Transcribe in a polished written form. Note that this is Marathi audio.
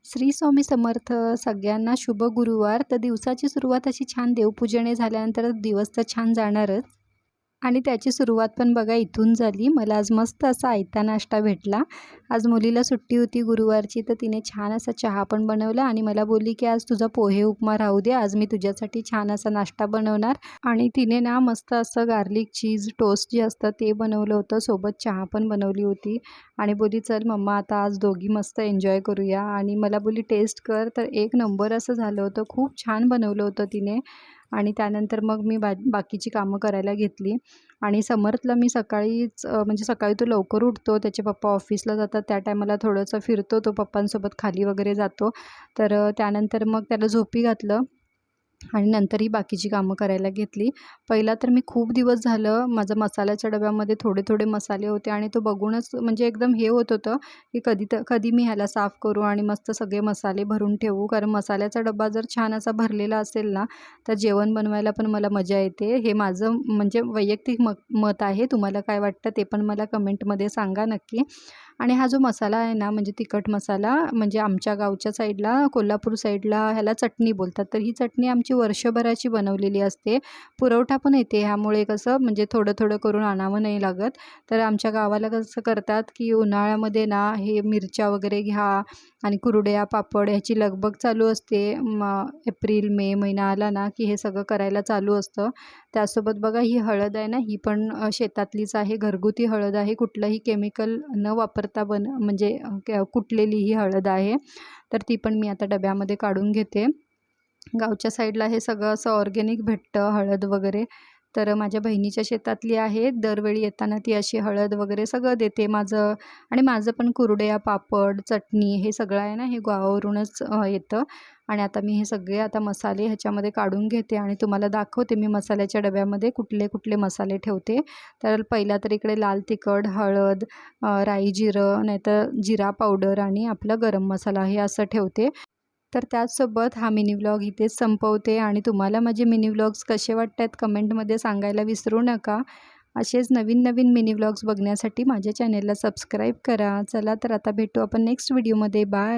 श्री स्वामी समर्थ. सगळ्यांना शुभ गुरुवार. तर दिवसाची सुरुवात अशी छान देवपूजेने झाल्यानंतर दिवस तर छान जाणारच आणि त्याची सुरुवात पण बघा इथून झाली. मला आज मस्त असा आयता नाश्ता भेटला. आज मुलीला सुट्टी होती गुरुवारची, तर तिने छान असा चहा पण बनवला आणि मला बोलली की आज तुझा पोहे उपमा राहू दे, आज मी तुझ्यासाठी छान असा नाश्ता बनवणार. आणि तिने ना मस्त असं गार्लिक चीज टोस्ट जे असतं ते बनवलं होतं, सोबत चहा पण बनवली होती आणि बोलली चल मम्मा आता आज दोघी मस्त एन्जॉय करूया. आणि मला बोलली टेस्ट कर, तर एक नंबर असं झालं होतं. खूप छान बनवलं होतं तिने. आणि त्यानंतर मग मी बाकीची कामं करायला घेतली. आणि समर्थला मी सकाळीच म्हणजे सकाळी तो लवकर उठतो, त्याचे पप्पा ऑफिसला जातात, त्या टायमाला थोडंसं फिरतो तो पप्पांसोबत, खाली वगैरे जातो. तर त्यानंतर मग त्याला झोपी घातलं आणि नंतर ही बाकीची कामं करायला घेतली. पहिला तर मी खूप दिवस झालं माझं मसाल्याच्या डब्यामध्ये थोडे मसाले होते आणि तो बघूनच म्हणजे एकदम हे होत होतं की कधी मी ह्याला साफ करू आणि मस्त सगळे मसाले भरून ठेवू. कारण मसाल्याचा डबा जर छान असा भरलेला असेल ना, तर जेवण बनवायला पण मला मजा येते. हे माझं म्हणजे वैयक्तिक मत आहे. तुम्हाला काय वाटतं ते पण मला कमेंटमध्ये सांगा नक्की. आणि हा जो मसाला आहे ना, म्हणजे तिखट मसाला, म्हणजे आमच्या गावच्या साईडला, कोल्हापूर साईडला ह्याला चटणी बोलतात. तर ही चटणी आमची वर्षभराची बनवलेली असते. पुरवठा पण येते, ह्यामुळे कसं म्हणजे थोडं करून आणावं नाही लागत. तर आमच्या गावाला कसं करतात की उन्हाळ्यामध्ये ना हे मिरच्या वगैरे घ्या आणि कुरडया पापड ह्याची लगबग चालू असते. एप्रिल मे महिना आला ना की हे सगळं करायला चालू असतं. त्यासोबत बघा ही हळद आहे ना, ही पण शेतातलीच आहे, घरगुती हळद आहे, कुठलंही केमिकल न वापरता म्हणजे कुटलेली ही हळद आहे. तर ती पण मी आता डब्यामध्ये काढून घेते. गावच्या साईडला हे सगळं असं ऑर्गॅनिक भेटतं हळद वगैरे. तर माझ्या बहिणीच्या शेतातली आहे. दरवेळी येताना ती अशी हळद वगैरे सगळं देते. माझं पण कुरडया, पापड, चटणी हे सगळं आहे ना, हे गावावरूनच येतं. आणि आता मी हे सगळे आता मसाले ह्याच्यामध्ये काढून घेते आणि तुम्हाला दाखवते मी मसाल्याच्या डब्यामध्ये कुठले मसाले ठेवते. तर पहिला तर इकडे लाल तिखट, हळद, राई जिरं, नाहीतर जिरा पावडर आणि आपला गरम मसाला हे असं ठेवते. तर त्याचसोबत हा मिनी व्लॉग इथेच संपवते आणि तुम्हाला माझे मिनी व्लॉग्स कसे वाटतात कमेंटमध्ये सांगायला विसरू नका. असेच नवीन मिनी व्लॉग्स बघण्यासाठी माझ्या चॅनेलला सबस्क्राईब करा. चला तर आता भेटू आपण नेक्स्ट व्हिडिओमध्ये. बाय.